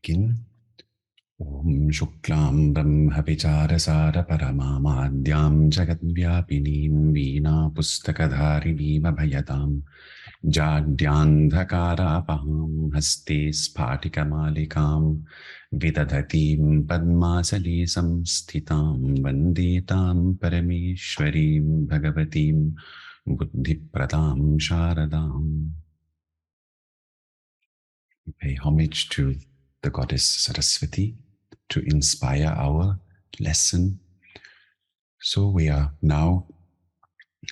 Begin. Om Shuklam Brahma Vichara Paramamadyam Jagadvyapiniim Veena Pustakadharineem Abhayatam Jadyandhakarapaham Haste Sphatikamalikam Vidadhatim Padmasani Samsthitam Vandetam Parameshwarim Bhagavatim Buddhipradam Sharadam. We pay homage to the goddess Saraswati to inspire our lesson. So we are now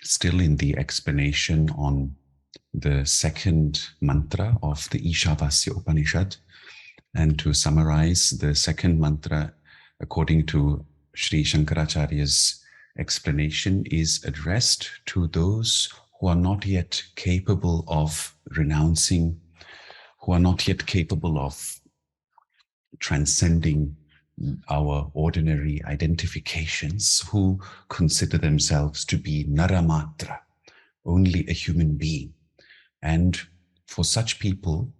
still in the explanation on the second mantra of the Ishavasya-Upanishad. And to summarize, the second mantra, according to Sri Shankaracharya's explanation, is addressed to those who are not yet capable of renouncing, who are not yet capable of transcending our ordinary identifications, who consider themselves to be naramatra, only a human being. And for such people,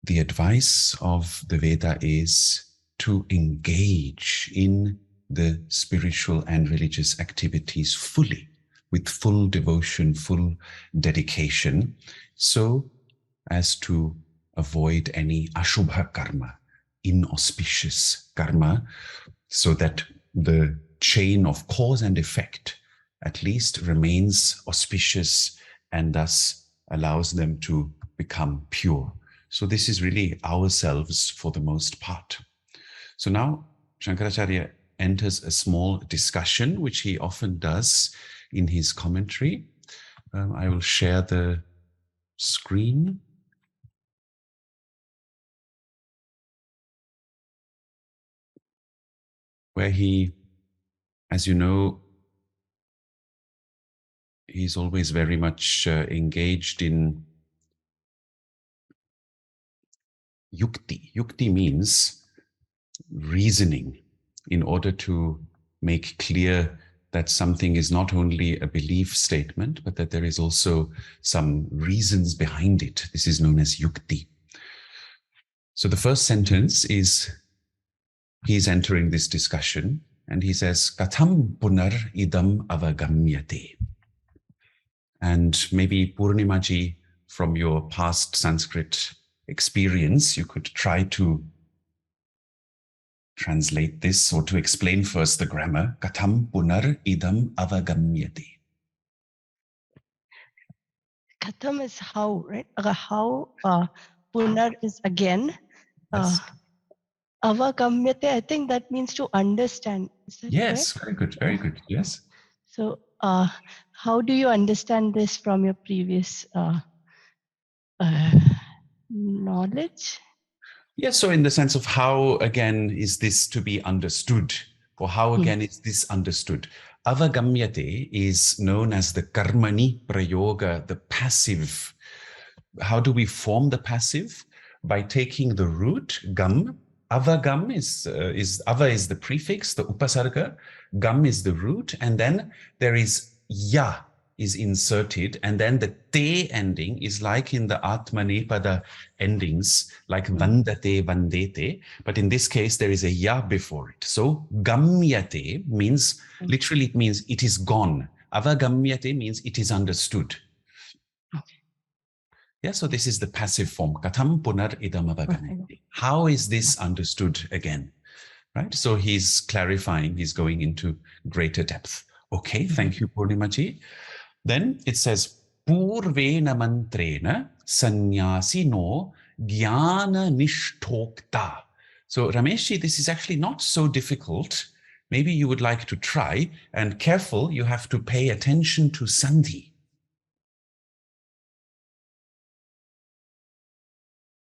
the advice of the Veda is to engage in the spiritual and religious activities fully, with full devotion, full dedication, so as to avoid any ashubha karma, inauspicious karma, so that the chain of cause and effect at least remains auspicious and thus allows them to become pure. So this is really ourselves for the most part. So now Shankaracharya enters a small discussion, which he often does in his commentary. I will share the screen. Where he, as you know, he's always very much engaged in yukti. Yukti means reasoning in order to make clear that something is not only a belief statement, but that there is also some reasons behind it. This is known as yukti. So the first sentence is, he's entering this discussion and he says, Katham punar idam avagamyate. And maybe Purnimaji, from your past Sanskrit experience, you could try to translate this or to explain first the grammar. Katham punar idam avagamyate. Katham is how, right? How, punar is again. Yes. Avagamyate, I think that means to understand. Is that Yes, correct? very good, very good. Yes. So, how do you understand this from your previous knowledge? Yes, so in the sense of how, again, is this to be understood? Or how, again, is this understood? Avagamyate is known as the karmani prayoga, the passive. How do we form the passive? By taking the root, gam. Avagam is ava is the prefix, the upasarga. Gam is the root. And then there is ya is inserted. And then the te ending is like in the atmanepada endings, like vandate, vandete. But in this case, there is a ya before it. So gamyate means, literally it means it is gone. Avagamyate means it is understood. Yeah, so this is the passive form. Katham punar idam avagamyate. How is this understood again? Right? So he's clarifying, he's going into greater depth. Okay, thank you, Purnimaji. Then it says, Purvena mantrena sannyasino jnana nishtokta. So Rameshji, this is actually not so difficult. Maybe you would like to try, and careful, you have to pay attention to sandhi.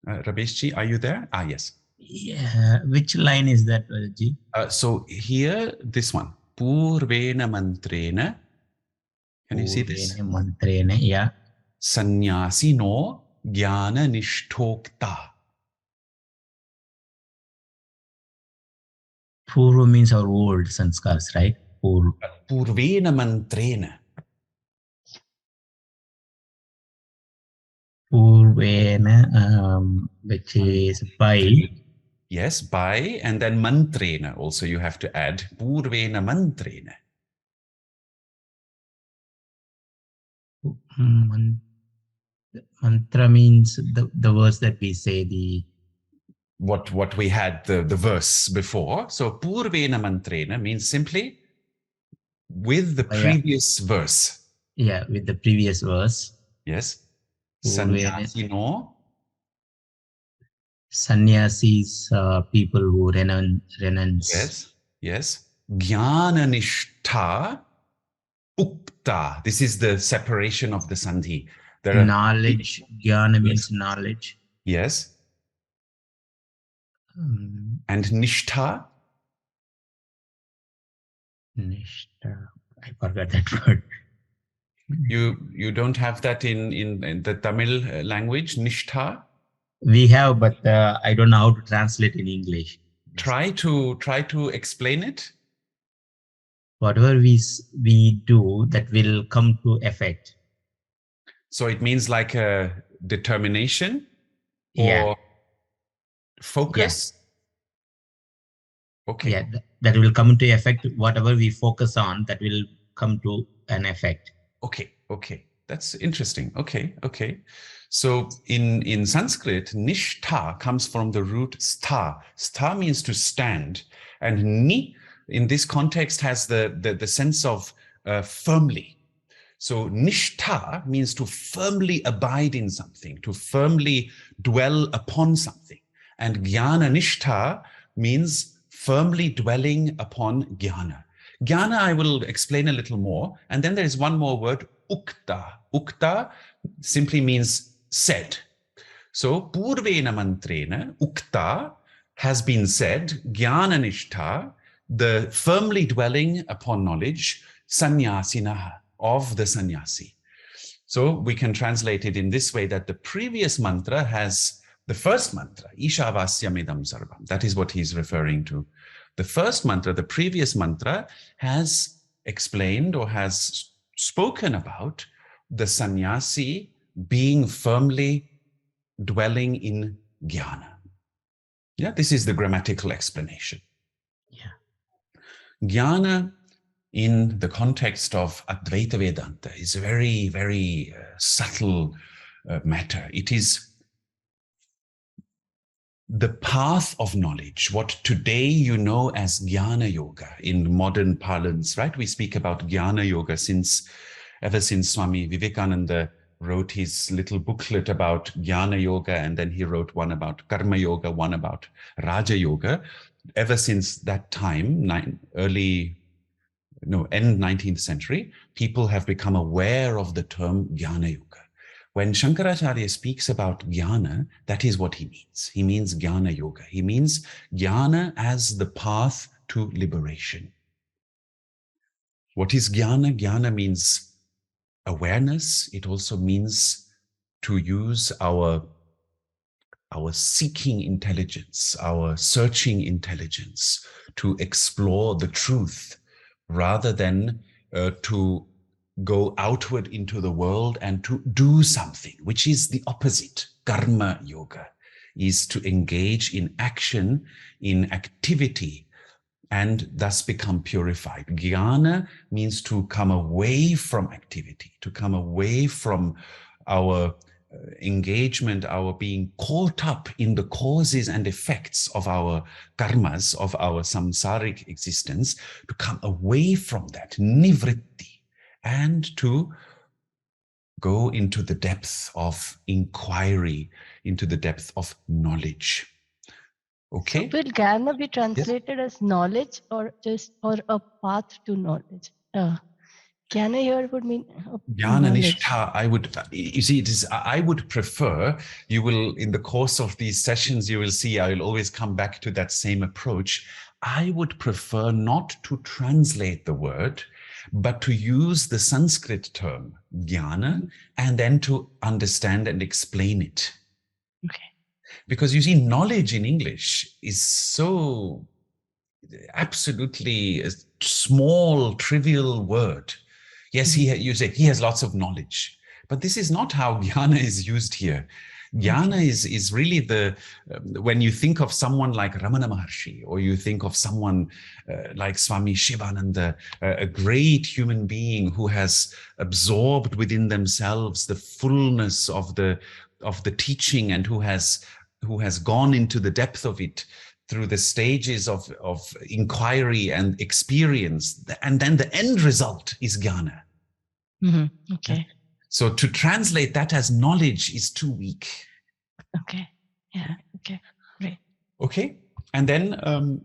Rameshji, are you there? Ah, yes. Yeah, which line is that, Ji? So here, this one, Purvena mantrena. Can you see this? Mantrena, yeah. Sannyasino jnana nishtokta. Purva means our old sanskars, right? Purvena mantrena. Purvena, which is by. Yes, by, and then mantrena also you have to add. Purvena mantrena. Mantra means the words that we say, the What we had the verse before. So purvena mantrena means simply with the previous verse. Yeah, with the previous verse. Yes. Purvena. Sannyasino. Sannyasis, people who renounce. Yes. Yes. Jnana nishtha ukta. This is the separation of the sandhi. There are Knowledge. Jnana means knowledge. yes. And nishtha. Nishtha. I forgot that word. You don't have that in the Tamil language, nishtha? We have, but I don't know how to translate in English. Try to explain it. Whatever we do, that will come to effect. So it means like a determination Yeah. or focus. Okay. Yeah, that will come into effect. Whatever we focus on, that will come to an effect. Okay. That's interesting. Okay. So in Sanskrit, nishtha comes from the root stha. Stha means to stand, and ni in this context has the sense of firmly. So nishtha means to firmly abide in something, to firmly dwell upon something. And jnana nishtha means firmly dwelling upon jnana. Jnana, I will explain a little more. And then there is one more word, ukta. Ukta simply means said. So purvena mantrena, ukta has been said, jnana nishtha, the firmly dwelling upon knowledge, sannyasinaha, of the sannyasi. So we can translate it in this way, that the previous mantra has the first mantra, Ishavasya-Midam Sarvam. That is what he's referring to. The first mantra, the previous mantra, has explained or has spoken about the sannyasi being firmly dwelling in jnana. Yeah, this is the grammatical explanation. Yeah. Jnana in the context of Advaita Vedanta is a very, very subtle matter. It is the path of knowledge, what today you know as Jnana Yoga in modern parlance, right? We speak about Jnana Yoga ever since Swami Vivekananda wrote his little booklet about Jnana Yoga, and then he wrote one about Karma Yoga, one about Raja Yoga. Ever since that time, end 19th century, people have become aware of the term Jnana Yoga. When Shankaracharya speaks about jnana, that is what he means. He means Jnana Yoga. He means jnana as the path to liberation. What is jnana? Jnana means awareness. It also means to use our seeking intelligence, our searching intelligence to explore the truth, rather than to go outward into the world and to do something, which is the opposite. Karma yoga is to engage in action, in activity, and thus become purified. Jnana means to come away from activity, to come away from our engagement, our being caught up in the causes and effects of our karmas, of our samsaric existence, to come away from that, nivritti, and to go into the depth of inquiry, into the depth of knowledge. Okay. So will Jnana be translated as knowledge or a path to knowledge? Jnana here would mean Jnana knowledge. nishtha, you see, I would prefer, you will, in the course of these sessions, you will see, I will always come back to that same approach. I would prefer not to translate the word, but to use the Sanskrit term, jnana, and then to understand and explain it. Okay. Because you see, knowledge in English is so absolutely a small, trivial word. Yes, you say he has lots of knowledge, But this is not how jnana is used here. Jnana is really when you think of someone like Ramana Maharshi, or you think of someone like Swami Shivananda, a great human being who has absorbed within themselves the fullness of the teaching, and who has gone into the depth of it through the stages of inquiry and experience, and then the end result is jnana. Okay. So to translate that as knowledge is too weak. Okay. Yeah. Okay. Great. Okay. And then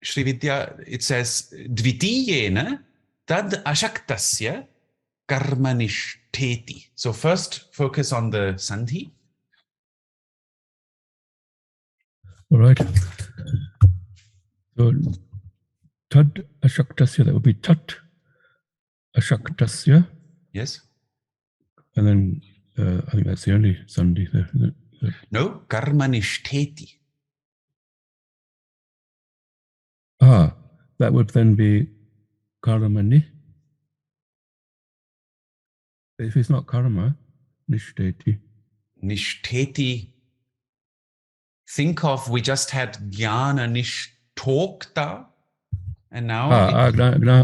Sri Vidya, it says, Dvitiyena tad ashaktasya karmanishteti. So first focus on the sandhi. All right. So tad ashaktasya, that would be tat ashaktasya. Yes. And then I think that's the only sandhi there, isn't it? No, karmanishteti. That would then be karamani. If it's not karma, nishteti. Nishteti. Think of, we just had jnana nishtokta, and now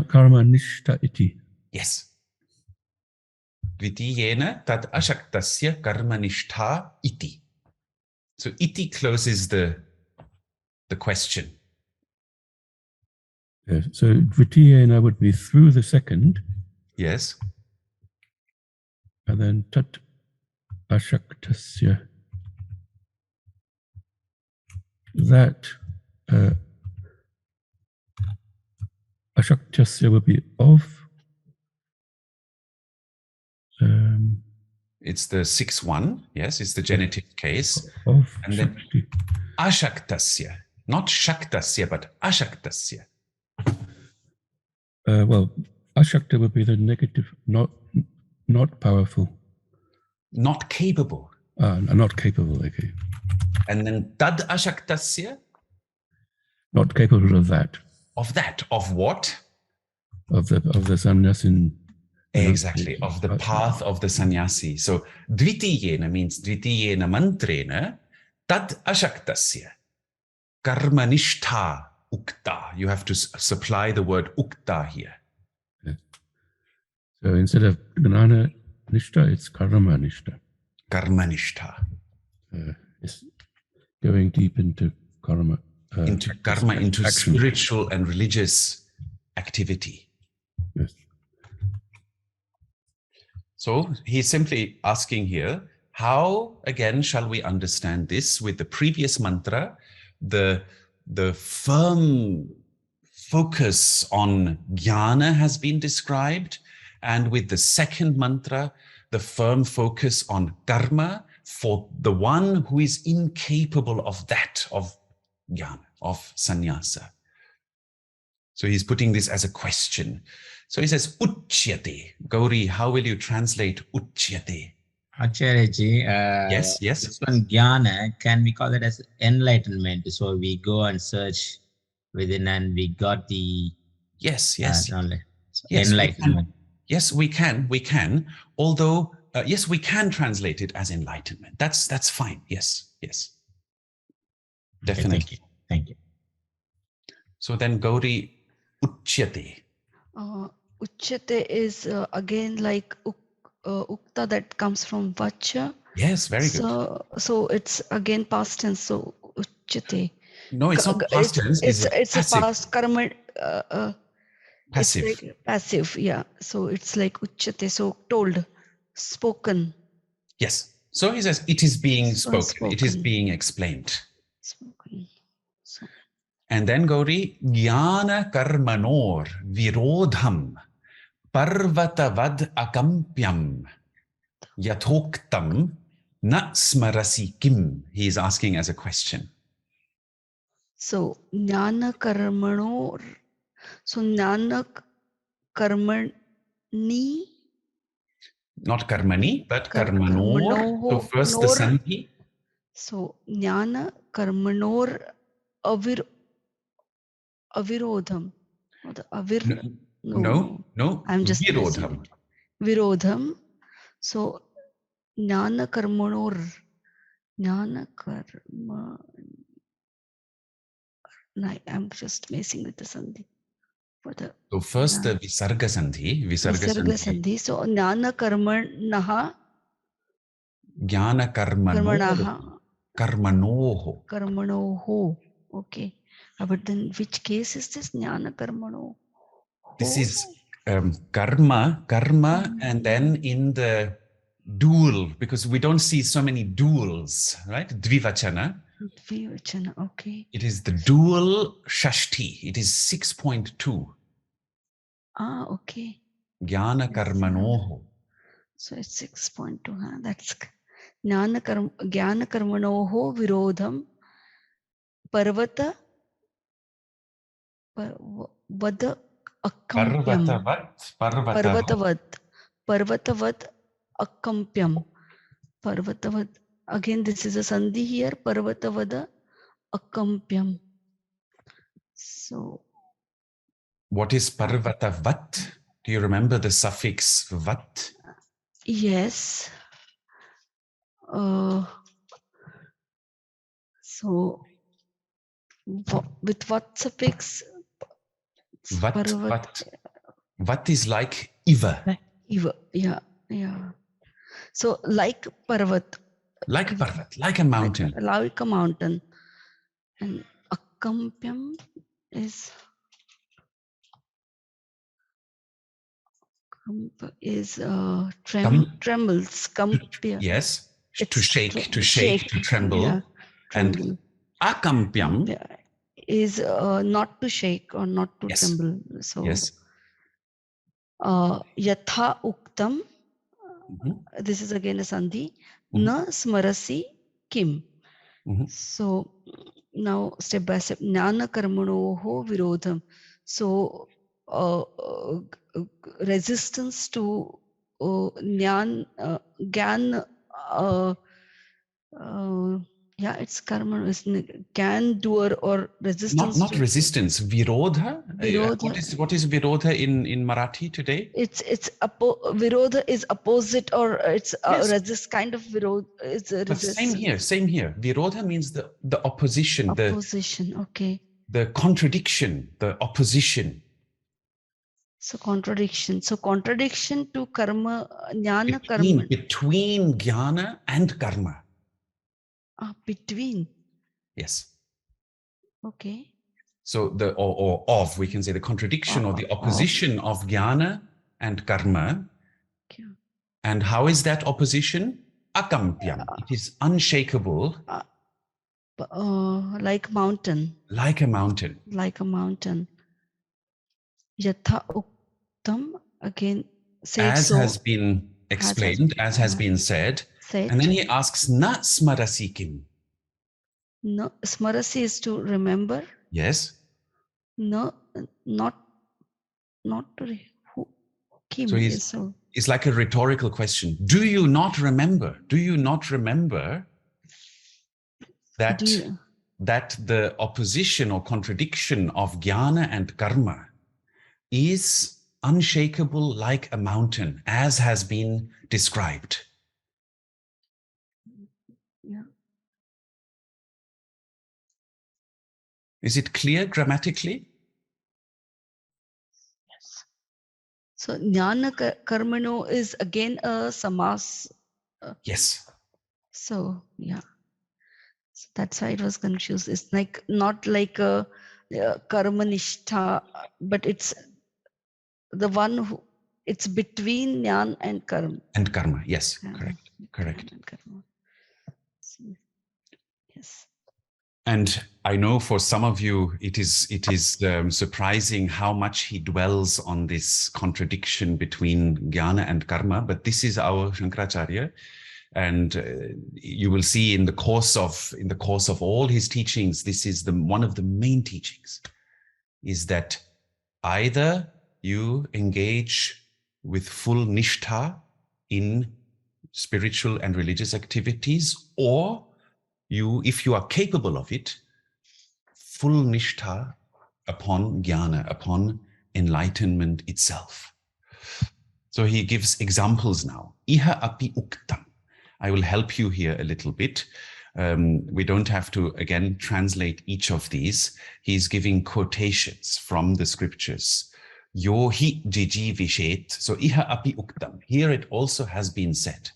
Karma nishta iti. yes. Dvitiyena tad ashaktasya karmanishtha iti. So iti closes the question. Yes. So dvitiyena would be through the second. Yes. And then tat ashaktasya. That ashaktasya would be of. It's the 6-1. Yes, it's the genitive case. Of and shakti. Then ashaktasya, not shaktasya, but ashaktasya. Well, ashakta would be the negative, not powerful. Not capable. Not capable, okay. And then tad ashaktasya? Not capable of that. Of that. Of what? Of the sannyasin. Exactly, of the path of the sannyasi. So dvitiyena means dvitiyena mantrena tad ashaktasya karmanishtha ukta. You have to supply the word ukta here. Yes. So instead of gnana nishta, it's karma nishta. Karma nishtha. It's going deep into karma. Into karma, into action. Spiritual and religious activity. Yes. So he's simply asking here, how again shall we understand this? With the previous mantra, the firm focus on jnana has been described, and with the second mantra, the firm focus on karma for the one who is incapable of that, of jnana, of sannyasa. So he's putting this as a question. So he says, Uchyate. Gauri, how will you translate Uchyate? Acharyaji, yes. This one, jnana, can we call it as enlightenment? So we go and search within and we got the yes. knowledge. So Yes, enlightenment. We can. Although, yes, we can translate it as enlightenment. That's fine. Yes. Definitely. Okay, thank you. So then Gauri, Uchyate. Uchyate is again like ukta that comes from vacha. Yes, very good. So it's again past tense. So uchyate. No, it's not past tense. It's a past karma. Passive. It's like passive. Yeah. So it's like uchyate. So told, spoken. Yes. So he says it is being spoken. It is being explained. Spoken. And then Gauri, jnana karmanor virodham parvatavad akampyam yatoktam na smarasi kim. He is asking as a question. So jnana karmanor. So jnana karmani. Not karmani, but karmanor. So first the sandhi. So jnana karmanor avirodham. No. I'm just Virodham. Virodham. So jnana karmanor, jnana karma. I'm just messing with the sandhi for the So first the Visarga Visarga Sandhi. sandhi. So jnana karmanaha, Jnana karmanaha, karmanoho. karmanoho. Okay. But then which case is this? Jnana karmano. This is karma, and then in the dual, because we don't see so many duals, right? Dvivachana. Dvivachana, okay. It is the dual Shashti. It is 6.2. Okay. Jnana karmanoho. So it's 6.2. That's jnana karmanoho virodham parvata vada akampyam. Parvatavat akampyam. Parvatavad. Again, this is a sandhi here. Parvatavada akampyam. So What is parvatavat? Do you remember the suffix vat? yes. So with what suffix? Vat is like iva. Iva. Yeah. So like parvat. Like parvat, like a mountain. Like a mountain. And akampyam is trembles. Yes, to shake, to tremble. Yeah, tremble. And akampyam is not to shake or not to tremble. So yes. Yatha uktam. This is again a sandhi. Na smarasi kim. So now step by step. Jnana karmanoho virodham. So resistance to gyan. Yeah, it's karma, isn't it? Gyan doer or resistance. Not resistance. Virodha. What is virodha in Marathi today? It's virodha is opposite, or it's resist kind of virodha. It's a resistance. Same here. Virodha means the opposition. Opposition. Okay. The contradiction, the opposition. So contradiction. So contradiction to karma, jnana between, karma. Between jnana and karma. Between. Yes. Okay. So we can say the contradiction or the opposition of jnana and karma. Okay. And how is that opposition? Akampyam. It is unshakable. Like mountain. Like a mountain. Like a mountain. Yatha uktam, again said as so. Has been explained, as has been said. And then he asks, na smarasi kim. No, smarasi is to remember. Yes. No, not to kim. So it's like a rhetorical question. Do you not remember? Do you not remember that the opposition or contradiction of jnana and karma is unshakable like a mountain, as has been described? Yeah. Is it clear grammatically? Yes. So jnana karmano is again a samas. Yes. So yeah. So that's why it was confused. It's like not like a karma nishtha, but it's the one who it's between jnana and karma. And karma, yes, correct. Yes. And I know for some of you, it is surprising how much he dwells on this contradiction between jnana and karma. But this is our Shankaracharya, and you will see in the course of all his teachings, this is one of the main teachings, is that either you engage with full nishtha in spiritual and religious activities, or you, if you are capable of it, full nishtha upon jnana, upon enlightenment itself. So he gives examples now. Iha api uktam. I will help you here a little bit. We don't have to, again, translate each of these. He's giving quotations from the scriptures. Yo hi jijivishet. So iha api uktam. Here it also has been said.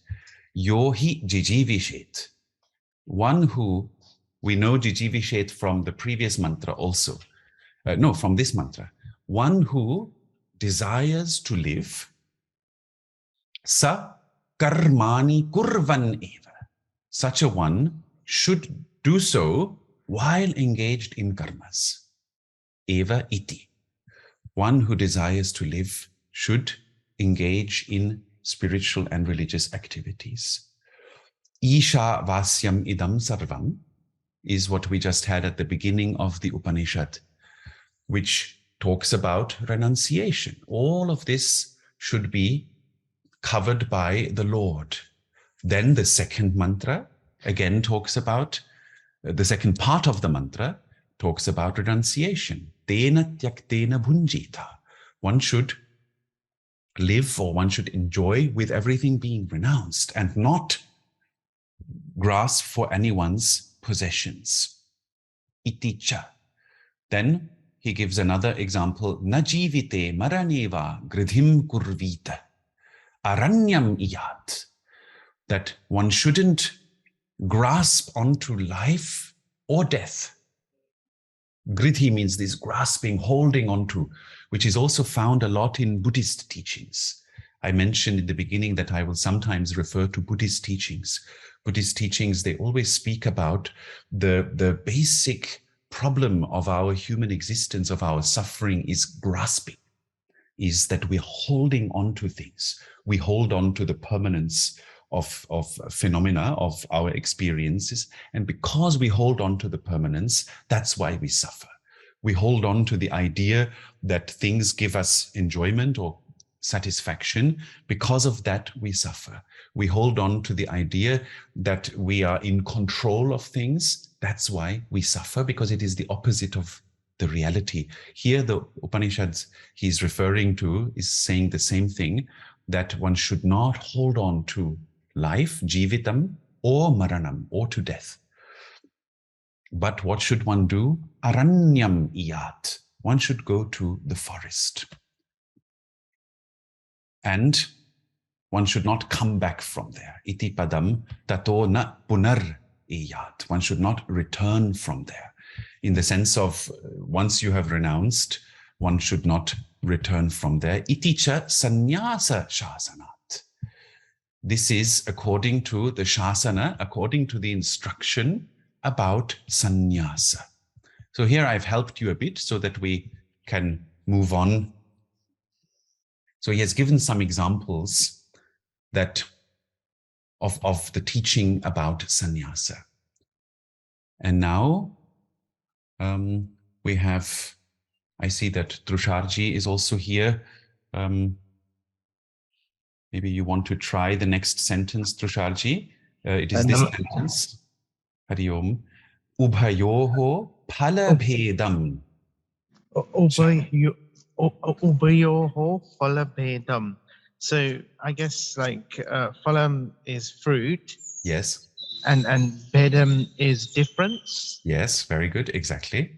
Yo hi jijivishet. One who, we know jijivishet from the previous mantra also. No, from this mantra. One who desires to live, sa karmani kurvan eva. Such a one should do so while engaged in karmas. Eva iti. One who desires to live should engage in spiritual and religious activities. Ishavasya idam sarvam is what we just had at the beginning of the Upanishad, which talks about renunciation. All of this should be covered by the Lord. Then the second mantra again talks about, the second part of the mantra talks about renunciation. Tena tyaktena bhunjita. One should live, or one should enjoy with everything being renounced and not grasp for anyone's possessions. Iticha. Then he gives another example. Najivite maraneva gridhim kurvita. Aranyam iyat. That one shouldn't grasp onto life or death. Gridhi means this grasping, holding onto, which is also found a lot in Buddhist teachings. I mentioned in the beginning that I will sometimes refer to Buddhist teachings. Buddhist teachings, they always speak about the basic problem of our human existence, of our suffering, is grasping, is that we're holding on to things. We hold on to the permanence of phenomena, of our experiences. And because we hold on to the permanence, that's why we suffer. We hold on to the idea that things give us enjoyment or satisfaction. Because of that, we suffer. We hold on to the idea that we are in control of things. That's why we suffer, because it is the opposite of the reality. Here, the Upanishads he's referring to is saying the same thing, that one should not hold on to life, jivitam, or maranam, or to death. But what should one do? Aranyam iyat. One should go to the forest. And one should not come back from there. Iti padam tato na punar iyat. One should not return from there. In the sense of, once you have renounced, one should not return from there. Iti cha sannyasa shasanat. This is according to the shasana, according to the instruction about sannyasa. So here I've helped you a bit so that we can move on. So he has given some examples that of the teaching about sannyasa. And now we have, I see that Drusharji is also here. Maybe you want to try the next sentence, Drusharji. It is this sentence. Hari Om. Ubhayoho phalabhedam. Ubayoho phalabhedam. So I guess like phalam is fruit. Yes. And bedam is difference. Yes, very good. Exactly.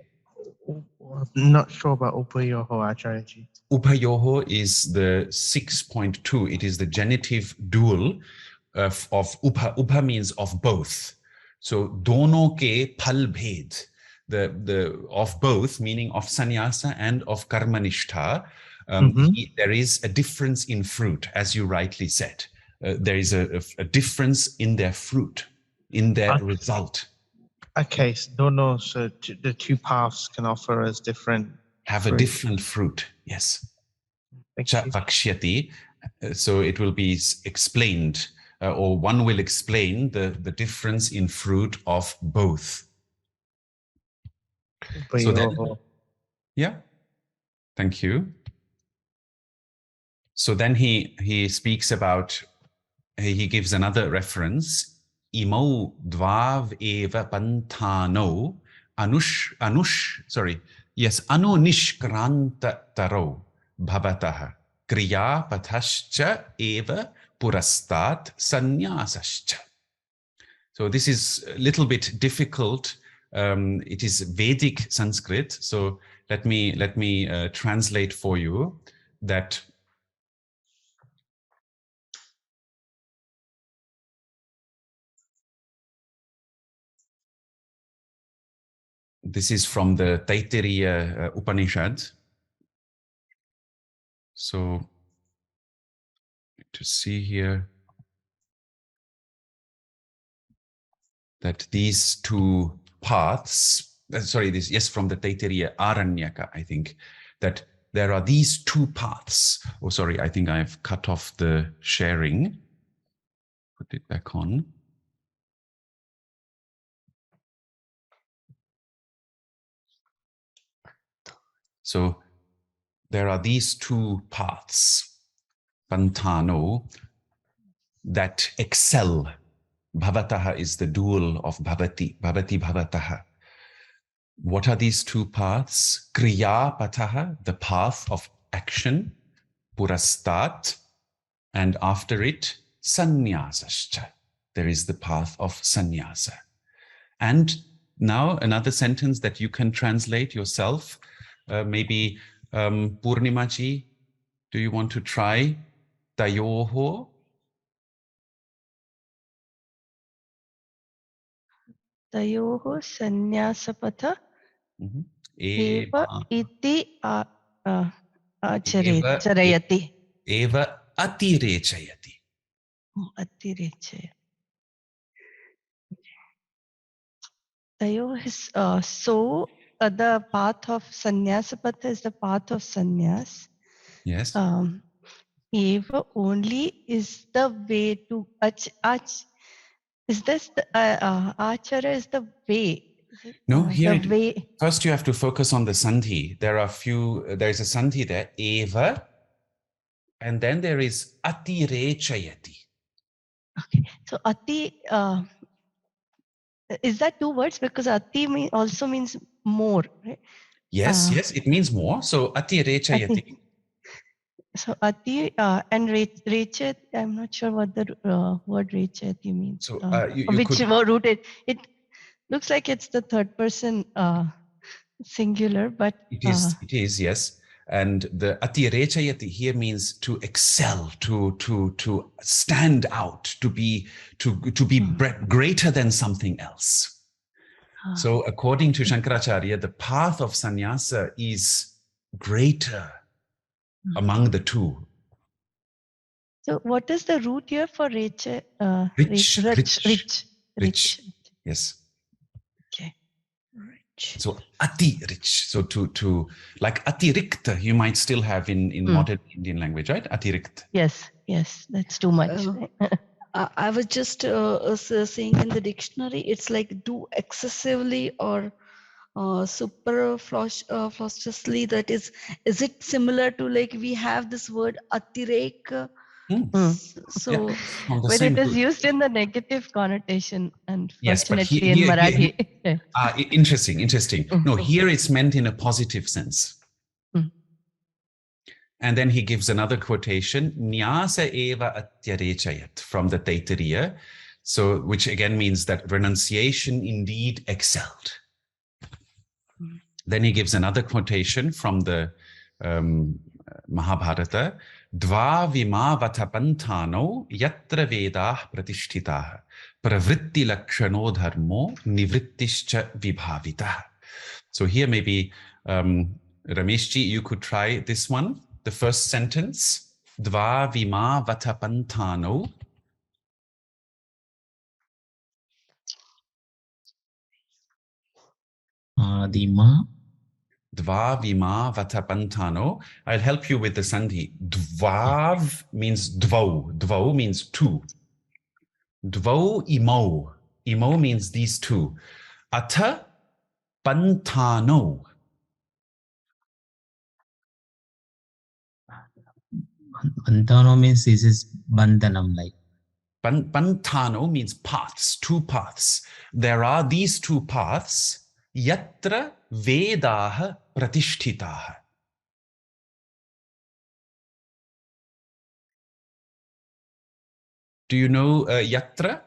I'm not sure about Upayoho, Acharyaji. Upayoho is the 6.2. It is the genitive dual of upa. Upa means of both. So dono ke phal bhed, the of both, meaning of sannyasa and of karmanishtha. There is a difference in fruit, as you rightly said. There is a difference in their fruit, in their result. Okay, so dono, so the two paths can offer us different. Have fruit. A different fruit, yes. Thank you. Vakshyati, so it will be explained, or one will explain the difference in fruit of both. So then, yeah, thank you. So then he speaks about, he gives another reference. Imo dvav eva panthano anu nishkranta taro bhavatah kriya pathascha eva purastat sannyasascha. So this is a little bit difficult. It is Vedic Sanskrit. So let me translate for you that this is from the Taittiriya Upanishad. So to see here that these two paths, from the Taittiriya Aranyaka, I think, that there are these two paths. Oh, sorry, I think I've cut off the sharing. Put it back on. So there are these two paths, Pantano, that excel. Bhavataha is the dual of bhavati, bhavati bhavataha. What are these two paths? Kriya pataha, the path of action, purastat, and after it, sannyasascha. There is the path of sannyasa. And now another sentence that you can translate yourself. Maybe Purnimaji, do you want to try? Tayoho. Tayoho sannyasapatha eva iti charayati. Eva atirechayati. Atirechaya. Tayoho is the path of sannyasapatha is the path of sannyas. Yes. Eva only is the way to is this the achara is the way? No, here the way. First you have to focus on the sandhi. There is a sandhi there, eva, and then there is atirechayati. Okay, so ati is that two words? Because ati also means more, right? Yes, it means more. So atirechayati. So ati and rechet, I'm not sure what the word rechayati means. So you which could, root it looks like it's the third person singular, but it is, yes. And the atirechayati here means to excel, to stand out, to be greater than something else. So according to Shankaracharya, the path of sannyasa is greater among the two. So what is the root here for rich? Rich. Yes. Okay. Rich. So ati rich. So to like atirikta, you might still have in modern Indian language, right? Atirikta. Yes, that's too much. I was just saying in the dictionary, it's like do excessively or superfluously. That is it similar to like we have this word atirek? So Yeah, from the but same it is root. used in the negative connotation, Yes, but unfortunately, in Marathi. Interesting. No, here it's meant in a positive sense. And then he gives another quotation, Nyasa eva atyarechayat, from the Taittiriya. So, which again means that renunciation indeed excelled. Then he gives another quotation from the Mahabharata, Dva vima vatapantano yatra vedah pratishtitah pravritti lakshano dharmo nivrittischa vibhavitah. So here maybe Rameshji, you could try this one. The first sentence, Dva vima vatapantano. Adima. Dva vima vatapantano. I'll help you with the sandhi. Dvav means dvau. Dvau means two. Dvau imo. Imo means these two. Ata pantano. Antano means this is bandhanam, like. Pantano means paths, two paths. There are these two paths. Yatra vedaha pratishtitaha. Do you know yatra?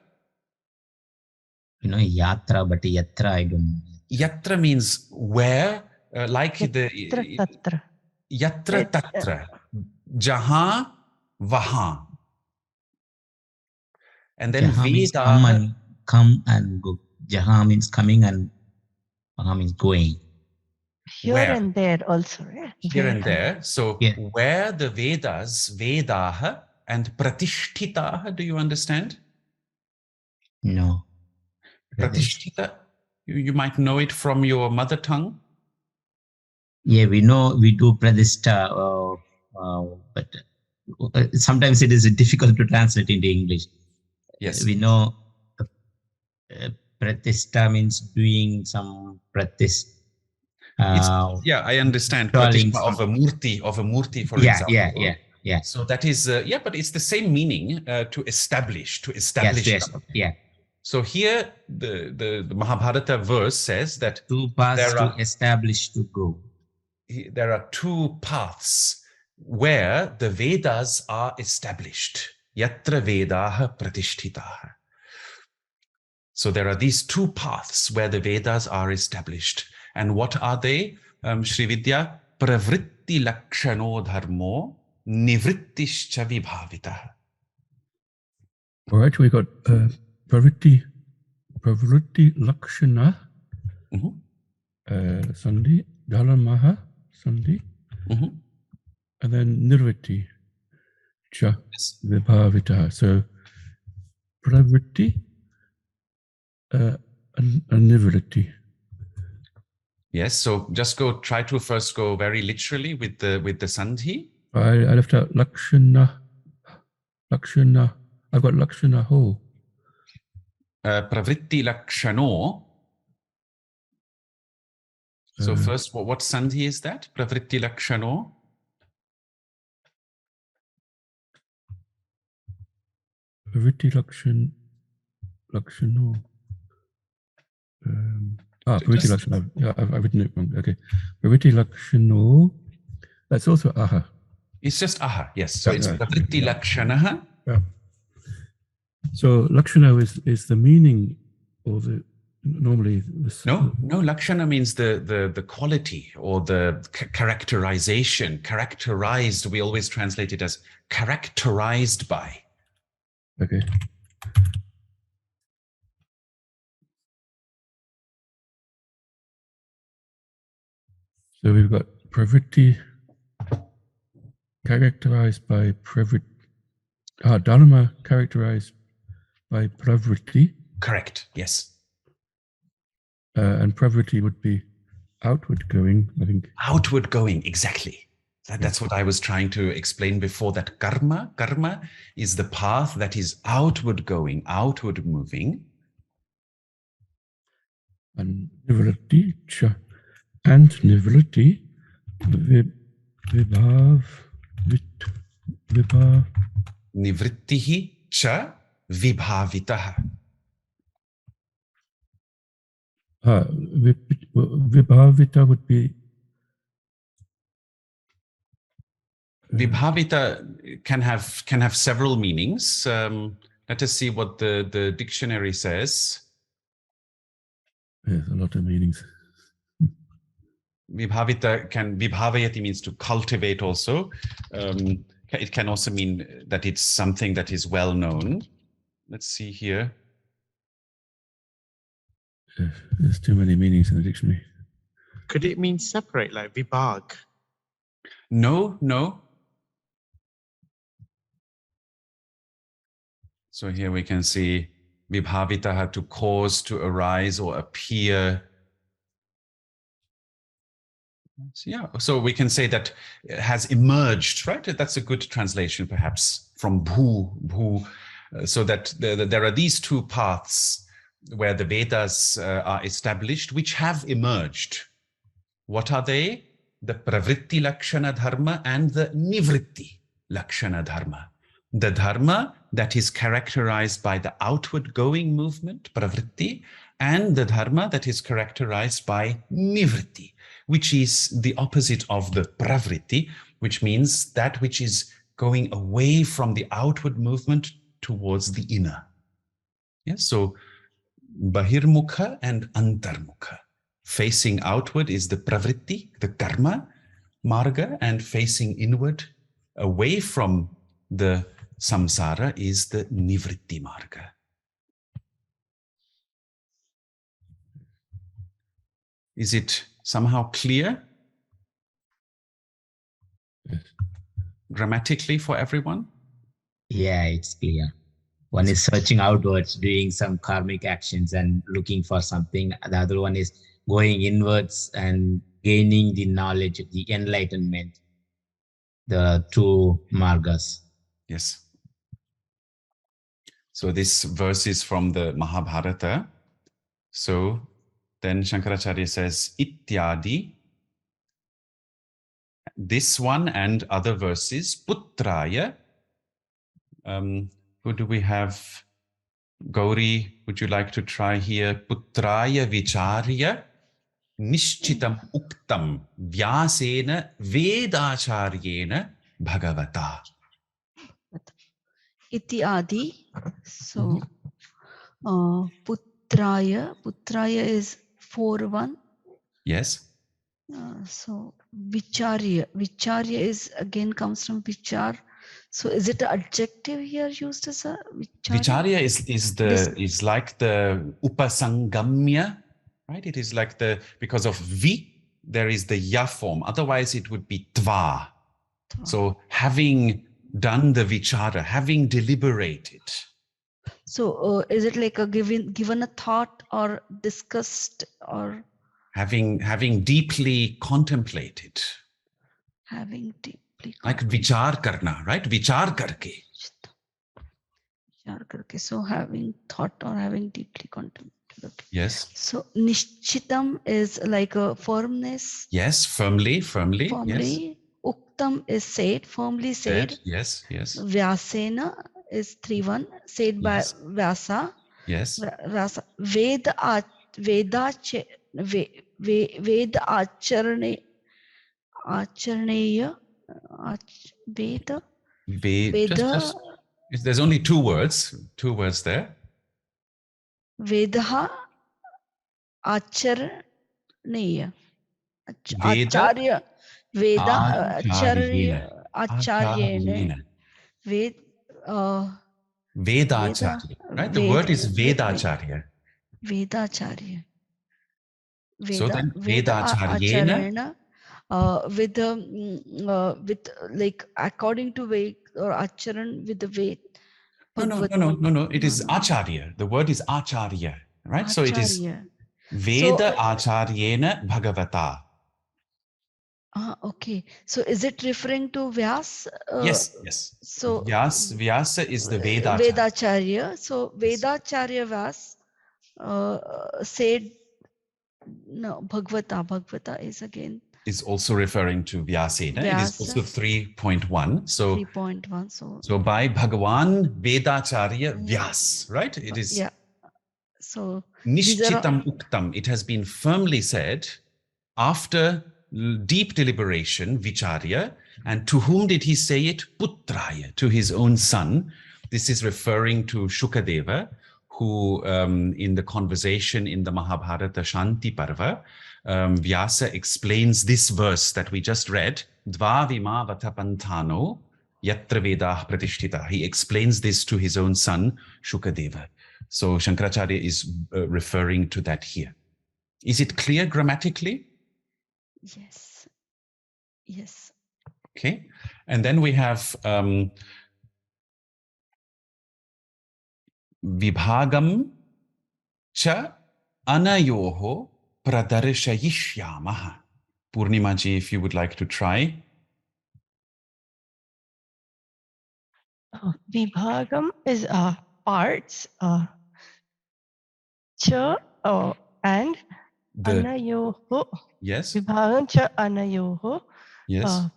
You know, yatra, but yatra, I don't know. Yatra means where, like the Yatra tatra. yatra tatra, jahan, vahan. And then Jaha means Veda. come and go. Jaha means coming and Vaha means going. Here Where? and there also, right? Here and there. So Yeah. where the Vedas, Vedaha and Pratishtitaha, do you understand? No. Pratishtita, you might know it from your mother tongue. Yeah, we know we do pradishta, but sometimes it is difficult to translate into English. Yes. We know pratishta means doing some Yeah, I understand. installing Pratishtha of a murti, for yeah, example. yeah. So that is, yeah, but it's the same meaning, to establish. Yes, yeah. So here, the Mahabharata verse says that Two paths there to are, establish to go. there are two paths where the Vedas are established. Yatra Vedaha Pratishtitaha. So there are these two paths where the Vedas are established. And what are they? Sri Vidya, pravritti lakshano dharmo nivrittischa vibhavitah. All right, we got pravritti lakshana sandhi, dharmaha sandhi, and then nirvritti cha vibhavita. So pravritti and nivritti. Yes, so just try to first go very literally with the sandhi. I left out lakshana. I've got lakshana whole. Pravritti lakshano. So first, what sandhi is that? Pravritti lakshano. Pravritti lakshano. Pravritti lakshano. Yeah, I've written it wrong. Okay. Pravritti lakshano. That's also aha. It's just aha, yes. So it's pravritti lakshanaha. Yeah. So lakshana is the meaning, or the normally. No, lakshana means the quality or the characterization. Characterized, we always translate it as characterized by. Okay. So we've got pravritti characterized by dharma characterized by pravritti. Correct, yes. And pravritti would be outward going, I think. Outward going, exactly. That's what I was trying to explain before, that karma is the path that is outward going, outward moving. And nivritti cha. And nivritti Nivrittihi cha vibhavitah. Vibhavita would be. Vibhavita can have several meanings. Let us see what the dictionary says. Yes, a lot of meanings. Vibhavayati means to cultivate also. It can also mean that it's something that is well known. Let's see here. There's too many meanings in the dictionary. Could it mean separate, like vibhag? No. So here we can see vibhavitaha, to cause, to arise or appear. Yeah, so we can say that it has emerged, right? That's a good translation, perhaps, from bhu. So that there are these two paths where the Vedas are established, which have emerged. What are they? The pravritti lakshana dharma and the nivritti lakshana dharma. The dharma that is characterized by the outward going movement, pravritti, and the dharma that is characterized by nivritti, which is the opposite of the pravritti, which means that which is going away from the outward movement towards the inner. Yes, so bahirmukha and antarmukha. Facing outward is the pravritti, the karma marga, and facing inward, away from the samsara, is the nivritti marga. Is it somehow clear grammatically for everyone? Yeah, it's clear. One is searching outwards, doing some karmic actions and looking for something. The other one is going inwards and gaining the knowledge, the enlightenment, the two margas. Yes. So this verse is from the Mahabharata. So then Shankaracharya says, Ityadi, this one and other verses, Putraya. Who do we have? Gauri, would you like to try here? Putraya vicharya nishchitam uktam vyasena vedacharyena bhagavata. Iti adi. So, Putraya is 4-1. Yes. So, Vicharya is again comes from Vichar. So, is it an adjective here used as a Vicharya? Vicharya is like the upasangamya, right? It is like because of vi, there is the ya form. Otherwise, it would be tva. So having done the vichara, having deliberated. So, is it like a given a thought or discussed or Having deeply contemplated. having deeply Like vichar karna, right? Vichar karke. So having thought or having deeply contemplated. Okay. Yes. So nishchitam is like a firmness. Yes, firmly. Yes. Uktam is said, firmly said. Yes. Vyasena is 3-1, said by Vyasa. Yes. Vyasa. Veda acharneya. Veda. There's only two words there. Vedaha acharneya. Acharya. Veda acharyena. Vedacharya, right? The word is Vedacharya. Vedacharya. So then Vedacharya. With like according to Ved or Acharan with the Ved. No. It is Acharya. The word is Acharya, right? So it is Veda Acharyena Bhagavata. Okay. So is it referring to Vyas? Yes. So Vyasa is the Vedacharya. Vedacharya. So Vedacharya Vyas said, no, Bhagavata is again. Is also referring to Vyasena. It is also 3.1. So 3.1. So by Bhagavan Vedacharya Vyas, right? It is so Nishchitam Uktam. It has been firmly said after deep deliberation, Vicharya. And to whom did he say it? Putraya, to his own son. This is referring to Shukadeva, who in the conversation in the Mahabharata Shanti Parva, Vyasa explains this verse that we just read, Dva Vima Vatapantano Yatra Vedah Pratishtita. He explains this to his own son, Shukadeva. So Shankaracharya is referring to that here. Is it clear grammatically? Yes. Okay. And then we have Vibhagam cha anayoho pradarshayishyamaha. Purnimaji, if you would like to try. Vibhagam is parts. Cha and anayoho. Yes. Vibhagam cha anayoho. Yes.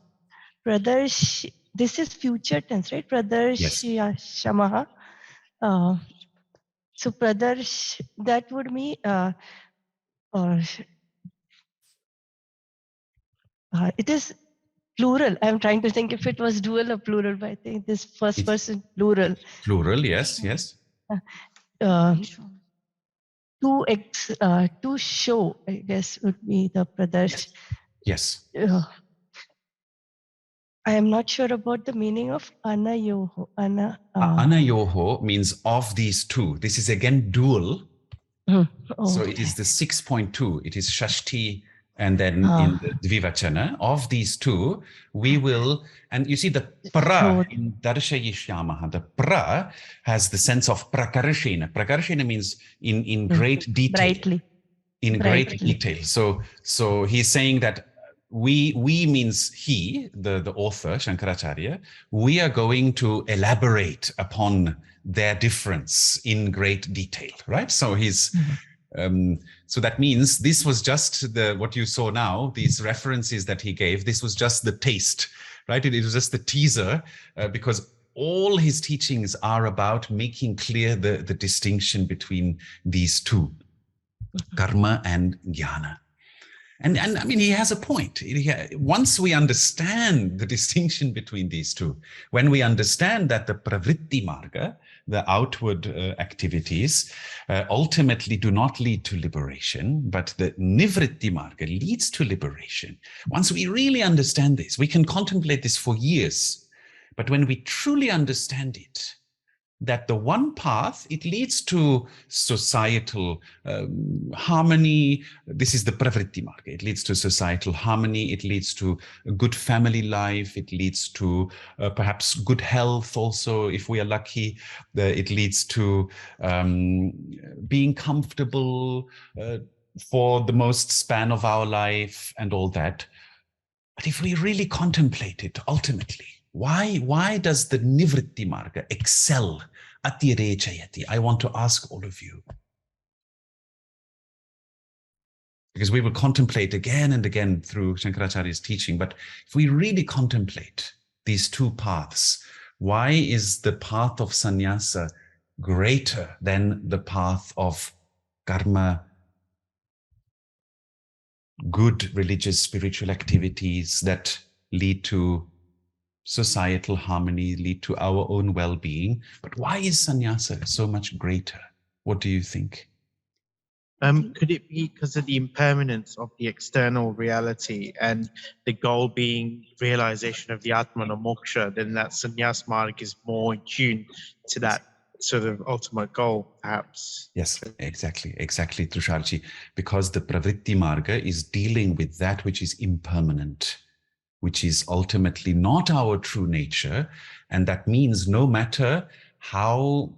This is future tense, right? Pradarshamaha. So that would mean it is plural. I'm trying to think if it was dual or plural, but I think this first It's person plural. plural, yes, yes. Uh, to show, I guess, would be the pradarsh. Yes. I am not sure about the meaning of anayoho. Anayoho means of these two. This is again dual. So it is the 6.2. It is Shashti, and then in the Dvivachana, of these two, we will, and you see the pra in Darshayishyamaha, the pra has the sense of prakarshena. Prakarshena means in great detail. Brightly. In great detail. So he's saying that we means he, the author, Shankaracharya, we are going to elaborate upon their difference in great detail, right? So he's, so that means this was just what you saw now, these references that he gave, this was just the taste, right? It was just the teaser, because all his teachings are about making clear the distinction between these two, karma and jnana. And I mean, he has a point. Once we understand the distinction between these two, when we understand that the pravritti marga, the outward activities, ultimately do not lead to liberation, but the nivritti marga leads to liberation. Once we really understand this, we can contemplate this for years. But when we truly understand it, that the one path, it leads to societal harmony. This is the pravritti marga. It leads to societal harmony. It leads to a good family life. It leads to perhaps good health also, if we are lucky. It leads to being comfortable for the most span of our life and all that. But if we really contemplate it, ultimately, why does the nivritti marga excel atirechayati? I want to ask all of you. Because we will contemplate again and again through Shankaracharya's teaching, but if we really contemplate these two paths, why is the path of sannyasa greater than the path of karma, good religious spiritual activities that lead to societal harmony, lead to our own well-being? But why is sannyasa so much greater? What do you think? Could it be because of the impermanence of the external reality and the goal being realization of the Atman or moksha, then that sannyas marg is more in tune to that sort of ultimate goal, perhaps? Yes, exactly, Tusharji. Because the pravritti marga is dealing with that which is impermanent, which is ultimately not our true nature. And that means no matter how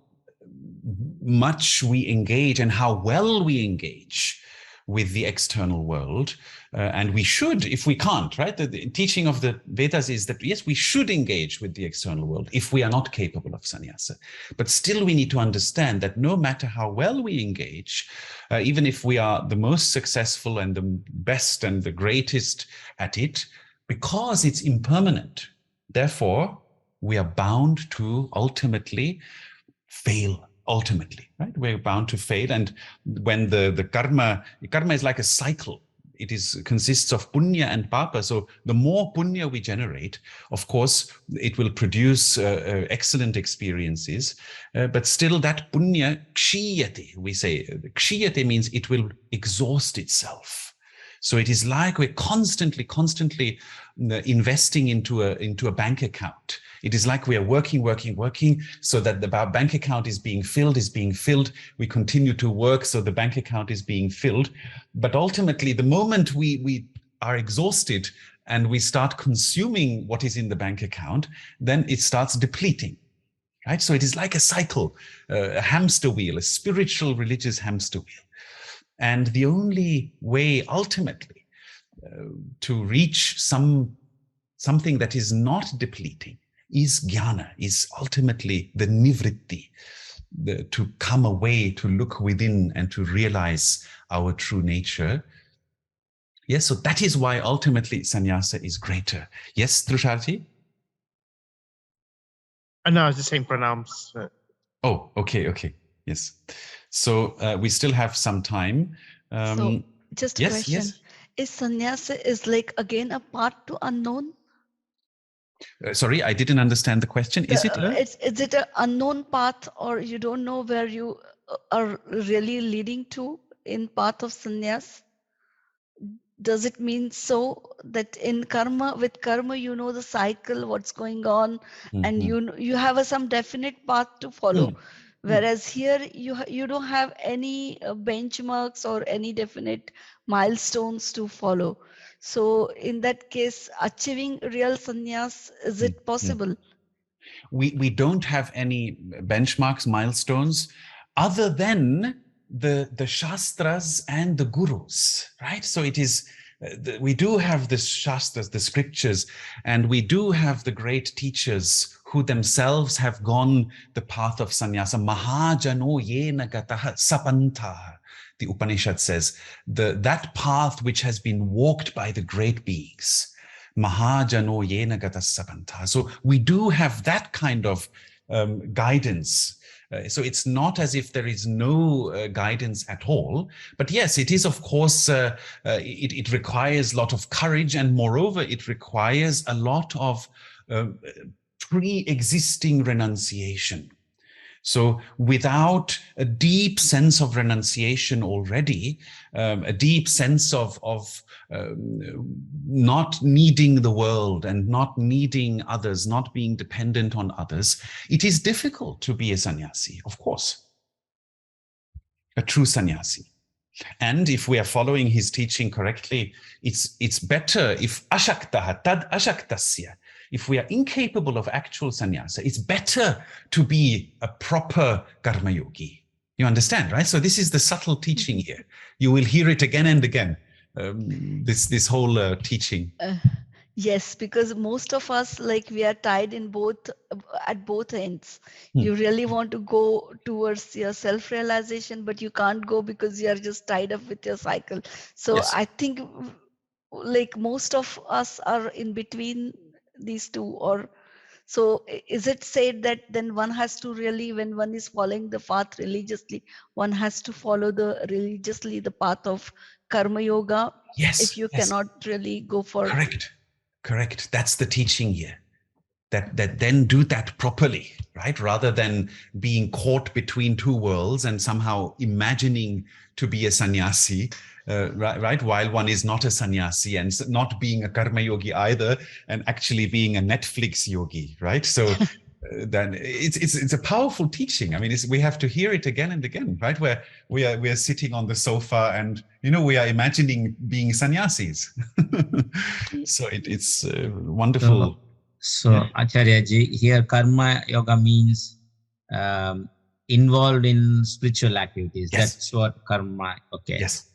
much we engage and how well we engage with the external world, and we should, if we can't, right? The teaching of the Vedas is that, yes, we should engage with the external world if we are not capable of sannyasa. But still we need to understand that no matter how well we engage, even if we are the most successful and the best and the greatest at it, because it's impermanent, therefore we are bound to ultimately fail. Ultimately, right? We're bound to fail. And when the karma is like a cycle. It consists of punya and papa. So the more punya we generate, of course, it will produce excellent experiences. But still that punya kshiyate, we say. Kshiyate means it will exhaust itself. So it is like we're constantly investing into a bank account. It is like we are working, so that the bank account is being filled. We continue to work, so the bank account is being filled. But ultimately, the moment we are exhausted and we start consuming what is in the bank account, then it starts depleting, right? So it is like a cycle, a hamster wheel, a spiritual, religious hamster wheel. And the only way ultimately to reach something that is not depleting is jnana, is ultimately the nivritti, to come away, to look within and to realize our true nature. Yes, so that is why ultimately sannyasa is greater. Yes, Trusharji? No, I was just saying pranams. Oh, okay. Yes. So we still have some time. So just a yes, question. yes. Is sannyasa is like again a path to unknown? Sorry, I didn't understand the question. Is it? Is it an unknown path, or you don't know where you are really leading to in path of sannyas? Does it mean so that in karma, with karma, you know the cycle, what's going on, and you have some definite path to follow, whereas here you don't have any benchmarks or any definite milestones to follow. So in that case, achieving real sannyas, is it possible? We don't have any benchmarks, milestones, other than the shastras and the gurus, right? So it is, we do have the shastras, the scriptures, and we do have the great teachers who themselves have gone the path of sannyasa. Mahajano yena gataha sapantaha. The Upanishad says, that path which has been walked by the great beings. Mahajano yena gata sapanta. So we do have that kind of guidance. So it's not as if there is no guidance at all. But yes, it is, of course, it requires a lot of courage. And moreover, it requires a lot of pre-existing renunciation. So without a deep sense of renunciation already, a deep sense of not needing the world and not needing others, not being dependent on others, it is difficult to be a sannyasi, of course, a true sannyasi. And if we are following his teaching correctly, it's better if ashaktaha tad ashaktasya. If we are incapable of actual sannyasa, it's better to be a proper karma yogi. You understand, right? So this is the subtle teaching here. You will hear it again and again, this whole teaching. Yes, because most of us, like, we are tied in at both ends. You really want to go towards your self-realization, but you can't go because you are just tied up with your cycle. So Yes. I think, like, most of us are in between these two. Or so is it said that then one has to really, when one is following the path religiously, one has to follow the path of karma yoga? Yes. If you cannot really go for Correct. That's the teaching here. That then do that properly, right? Rather than being caught between two worlds and somehow imagining to be a sannyasi, right? While one is not a sannyasi and not being a karma yogi either, and actually being a Netflix yogi, right? So then it's a powerful teaching. I mean, we have to hear it again and again, right? Where we are sitting on the sofa and, we are imagining being sannyasis. So it's wonderful. So Acharya ji, here karma yoga means involved in spiritual activities. Yes. That's what karma. Okay. Yes.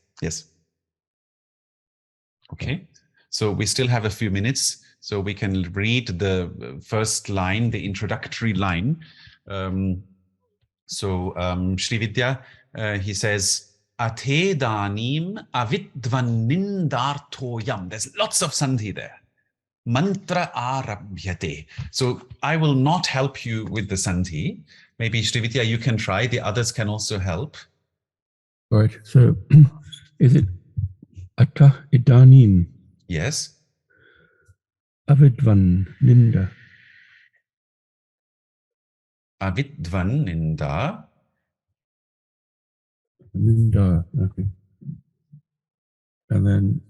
Okay. So we still have a few minutes, so we can read the first line, the introductory line. Sri Vidya, he says, Ate danim avidvan nindartoyam. There's lots of sandhi there. Mantra arabhyate. So I will not help you with the sandhi. Maybe Sri Vidya, you can try. The others can also help. Right. So is it ata idanim? Yes. Avidvan ninda. Avidvan ninda. Ninda. Okay. And then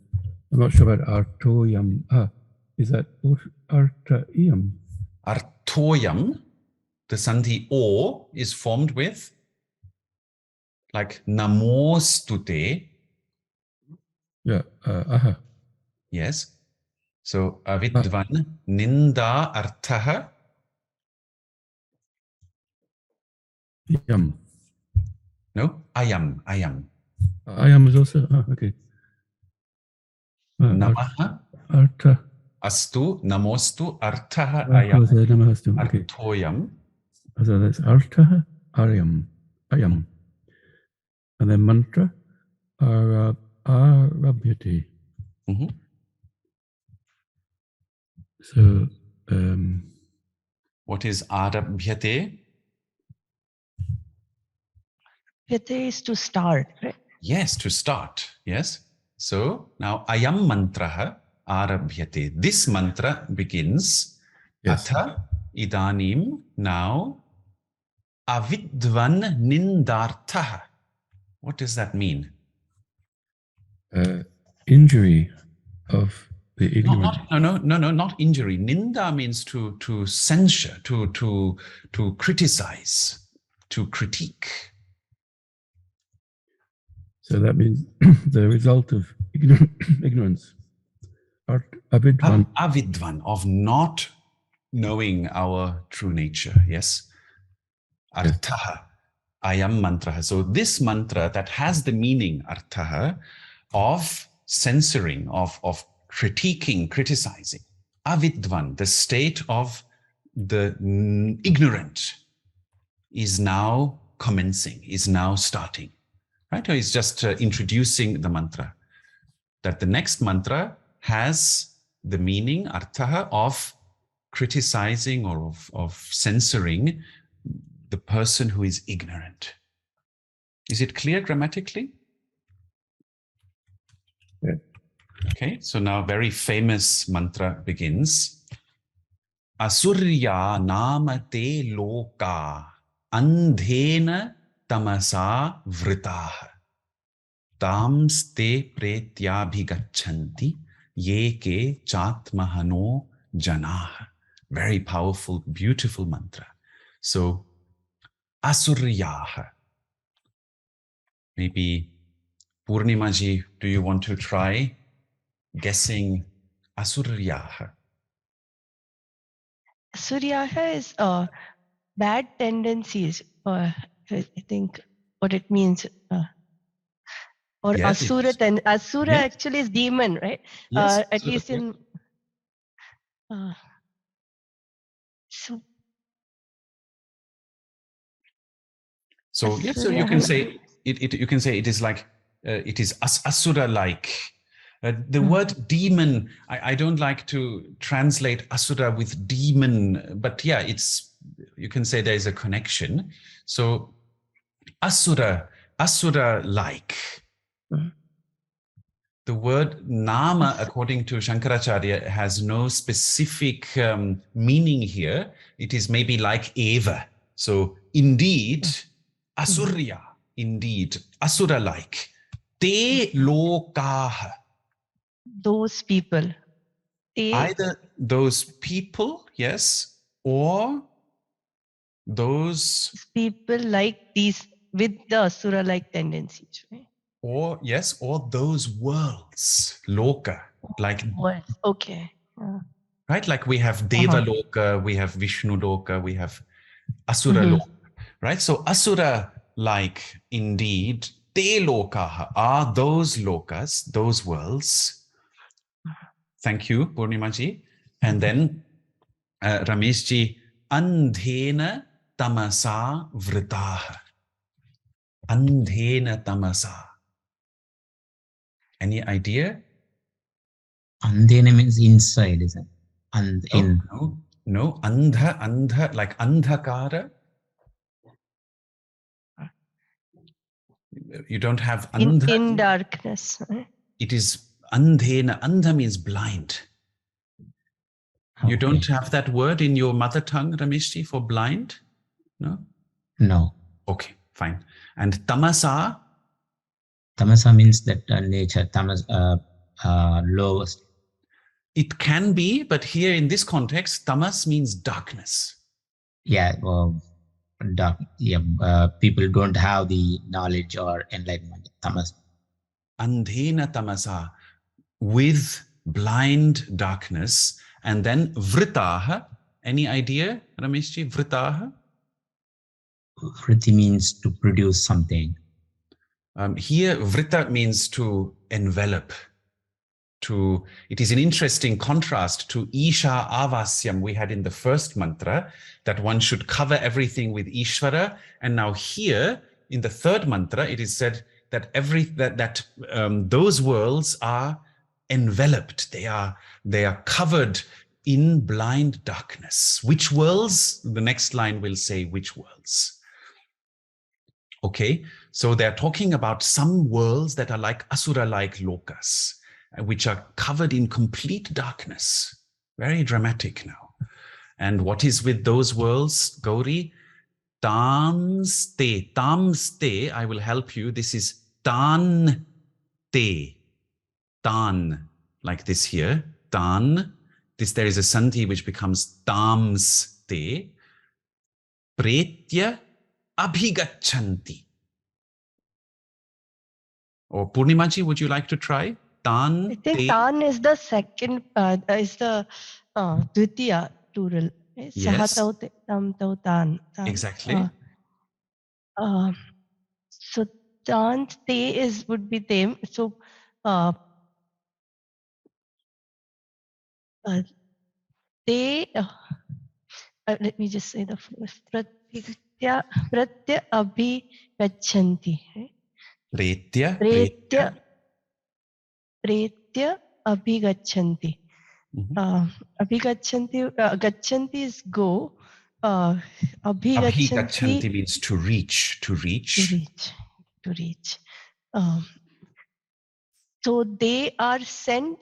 I'm not sure about artoyam. Is that artayam? Artoyam, the sandhi o is formed with like namostute. Yeah. Aha. Yes. So avidvan ninda arthaha. Yam. No, ayam. Ayam is also, okay. Namaha. Artha. Astu, namostu, arthaha, ayam. Okay. Artoyam. So that's artha, ayam. And then mantra, arabhyate. Mm-hmm. So, what is arabhyate? Yate is to start, right? Yes, to start. Yes. So now ayam mantraha arabhyate. This mantra begins Yes. Atha idanim, now, avidvan nindartha. What does that mean? Injury of the ignorant. No, not injury. Ninda means to censure, to criticize, to critique. So that means the result of ignorance. Avidvan. Avidvan, of not knowing our true nature. Yes. Arthaha, ayam mantra. So this mantra that has the meaning arthaha of censoring, of critiquing, criticizing. Avidvan, the state of the ignorant, is now commencing, is now starting. Right? Or it's just introducing the mantra. That the next mantra has the meaning, arthaha, of criticizing or of censoring the person who is ignorant. Is it clear grammatically? Yeah. Okay, so now very famous mantra begins. Asurya nama te loka andhena tamasa vritaha tams te pretyabhigachanti yeke chatmahano janaha. Very powerful, beautiful mantra. So Asuryaha. Maybe Purnimaji, do you want to try guessing Asuryaha? Suryaha is bad tendencies. I think what it means. Or Yes, Asura, Asura yes. actually is demon, right? Yes, At so, least yes. in. So So yes, so you can say it. You can say it is like it is asura-like. The word demon, I don't like to translate asura with demon, but yeah, you can say there is a connection. So asura-like. The word nama, according to Shankaracharya, has no specific meaning here. It is maybe like eva. So indeed, asurya, indeed, asura-like. Te lokaha. those people. Either those people, yes, or those people like these with the Asura-like tendencies, right? or yes, or those worlds, loka, like Okay. right, like we have Deva Loka, we have Vishnu Loka, we have Asura Loka, right? So Asura, like indeed, Te Lokaha are those lokas, those worlds. Thank you, Purnimaji. And then Rameshji, Andhena Tamasa Vritaha. Andhena Tamasa. Any idea? Andhena means inside, isn't it? And in. No. Andha, like andhakara. You don't have andha. In darkness. Right? It is andhena. Andha means blind. Okay. You don't have that word in your mother tongue, Rameshji, for blind? No? No. Okay, fine. And tamasa? Tamasa means that nature, tamas, lowest. It can be, but here in this context, tamas means darkness. Yeah, dark. Yeah, people don't have the knowledge or enlightenment. Tamas. Andhena tamasa, with blind darkness. And then vritaha. Any idea, Rameshji? Vritaha? Vriti means to produce something. Here, vrita means to envelop. It is an interesting contrast to Isha-Avasyam we had in the first mantra, that one should cover everything with Ishvara. And now here, in the third mantra, it is said that those worlds are enveloped. They are covered in blind darkness. Which worlds? The next line will say which worlds. Okay, so they're talking about some worlds that are like asura-like lokas, which are covered in complete darkness. Very dramatic now. And what is with those worlds, Gauri? Tamste. Tamste, I will help you. This is tan te. Tan, like this here. Tan. This, there is a sandhi which becomes tamste. Pretya abhigachanti. Or Purnimaji, would you like to try? Tan I think te. tan is the second, is the dvitiya plural. Yes. Saha tau tam tau tan. Exactly. So tan te is would be them. So they let me just say the first. Pratya abhigachanti. Pretya. Pretya abhigachanti. Mhm. Abhigachanti, gachanti is go. Abhigachanti Abhigachanti means to reach, to reach. to reach. So they are sent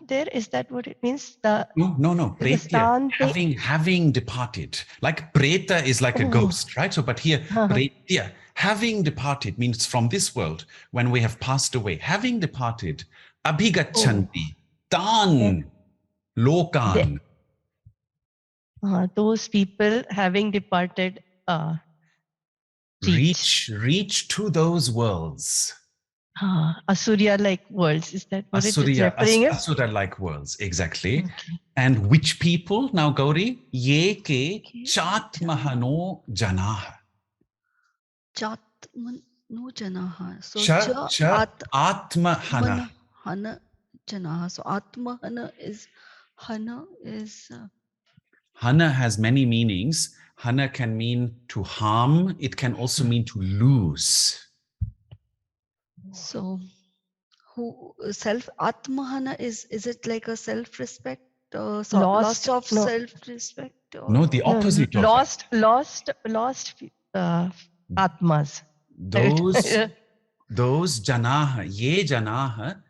there. Is that what it means? The No. the Pretya, stan having departed. Like preta is like a ghost, right? So, but here, pretya, having departed means from this world, when we have passed away, having departed, abhigachanti, tan, lokan. those people having departed Reach to those worlds. Asurya like worlds. Is that what it is referring to? Asura-like worlds, exactly. Okay. And which people now, Gauri? Ye ke chatmahano janaha. Chatmano janaha. So Cha atmahana. hana janaha. So atmahana is Hana has many meanings. Hana can mean to harm. It can also mean to lose. so who self atmahana is it like a self-respect or loss of No. self-respect? Or No, the opposite of lost atmas. Those janaha, ye janaha,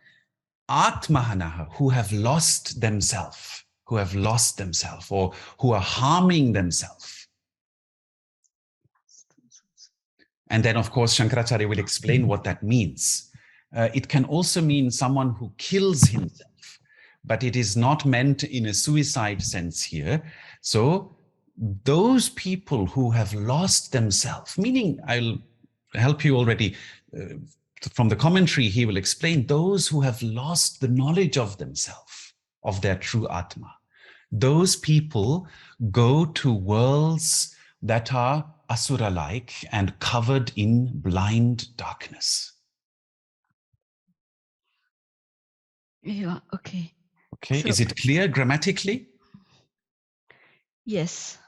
atmahanaha, who have lost themselves, or who are harming themselves. And then, of course, Shankaracharya will explain what that means. It can also mean someone who kills himself, but it is not meant in a suicide sense here. So those people who have lost themselves, meaning I'll help you already from the commentary, he will explain those who have lost the knowledge of themselves, of their true Atma. Those people go to worlds that are asura-like and covered in blind darkness. yeah, okay. Okay, So, is it clear grammatically? Yes.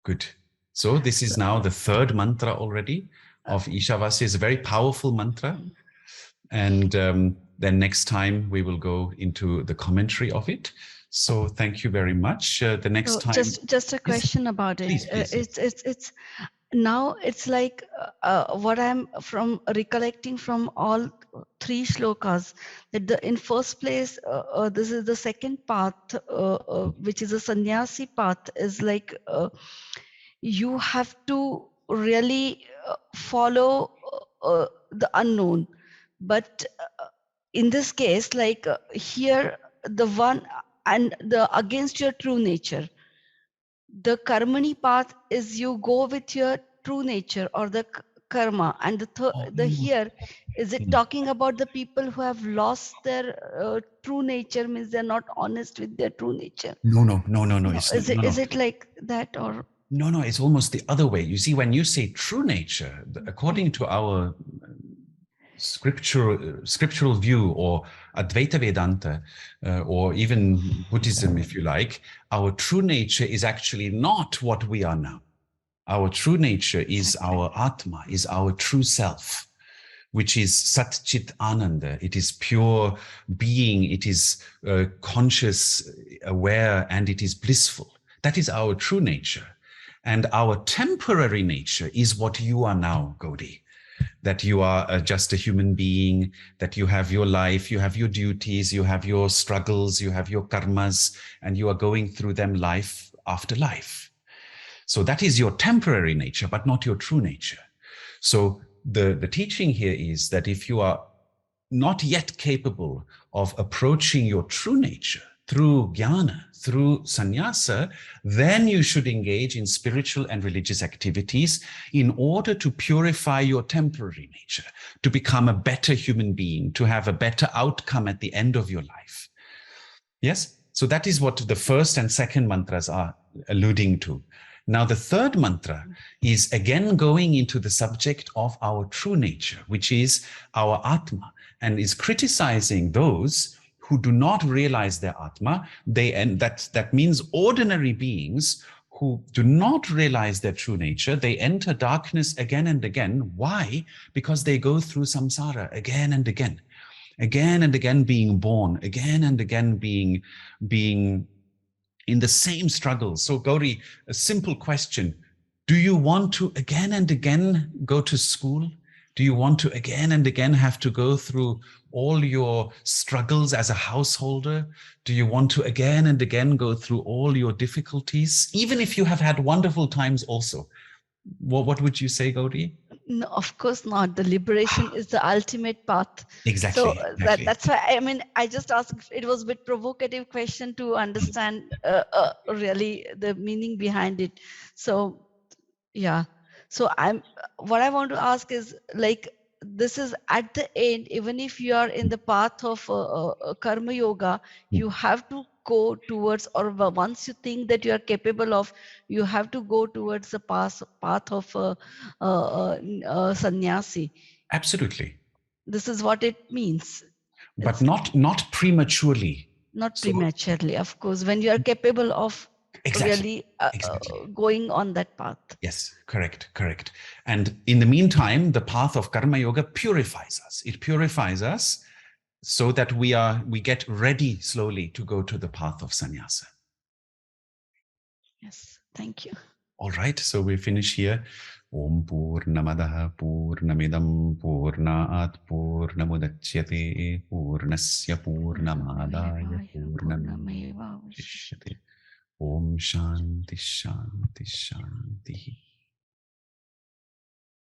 Good. So this is now the third mantra already of Ishavasya. It's a very powerful mantra. And then next time we will go into the commentary of it. So thank you very much. The next time. Just a question about it. Please. It's now it's like what I'm from recollecting from all three shlokas, that in first place this is the second path which is a sannyasi path, is like you have to really follow the unknown, but in this case, like here the one and the against your true nature, the karmani path is you go with your true nature or the karma, and the here is it talking about the people who have lost their true nature, means they're not honest with their true nature? No. Is it like that, or no, it's almost the other way. You see, when you say true nature, according to our scriptural view, or Advaita Vedanta, or even Buddhism, if you like, our true nature is actually not what we are now. Our true nature is our Atma, is our true self, which is Sat Chit Ananda. It is pure being, it is conscious, aware, and it is blissful. That is our true nature. And our temporary nature is what you are now, Gaudi. That you are just a human being, that you have your life, you have your duties, you have your struggles, you have your karmas, and you are going through them life after life. So that is your temporary nature, but not your true nature. So the teaching here is that if you are not yet capable of approaching your true nature through jnana, through sannyasa, then you should engage in spiritual and religious activities in order to purify your temporary nature, to become a better human being, to have a better outcome at the end of your life. Yes? So that is what the first and second mantras are alluding to. Now, the third mantra is again going into the subject of our true nature, which is our Atma, and is criticizing those who do not realize their Atma. And that means ordinary beings who do not realize their true nature. They enter darkness again and again. Why? Because they go through samsara again and again being born, again and again being in the same struggles. So Gauri, a simple question. Do you want to again and again go to school? Do you want to again and again have to go through all your struggles as a householder? Do you want to again and again go through all your difficulties, even if you have had wonderful times also? What would you say, Gauri? No, of course not. The liberation is the ultimate path. Exactly. So Exactly. that's why, I mean, I just asked, it was a bit provocative question to understand really the meaning behind it. So yeah. So what I want to ask is, like, this is at the end, even if you are in the path of karma yoga, you have to go towards, or once you think that you are capable of, you have to go towards the path of sannyasi. Absolutely. This is what it means. But not prematurely. Not prematurely, of course, when you are capable of really going on that path. Yes, correct. And in the meantime, the path of karma yoga purifies us. It purifies us so that we get ready slowly to go to the path of sannyasa. Yes, thank you. All right, so we finish here. Om Purnamadaha Purnamidam Purnat Purnamudachyate Purnasya Purnamadaya Purnamevavashyate. Om Shanti Shanti Shanti.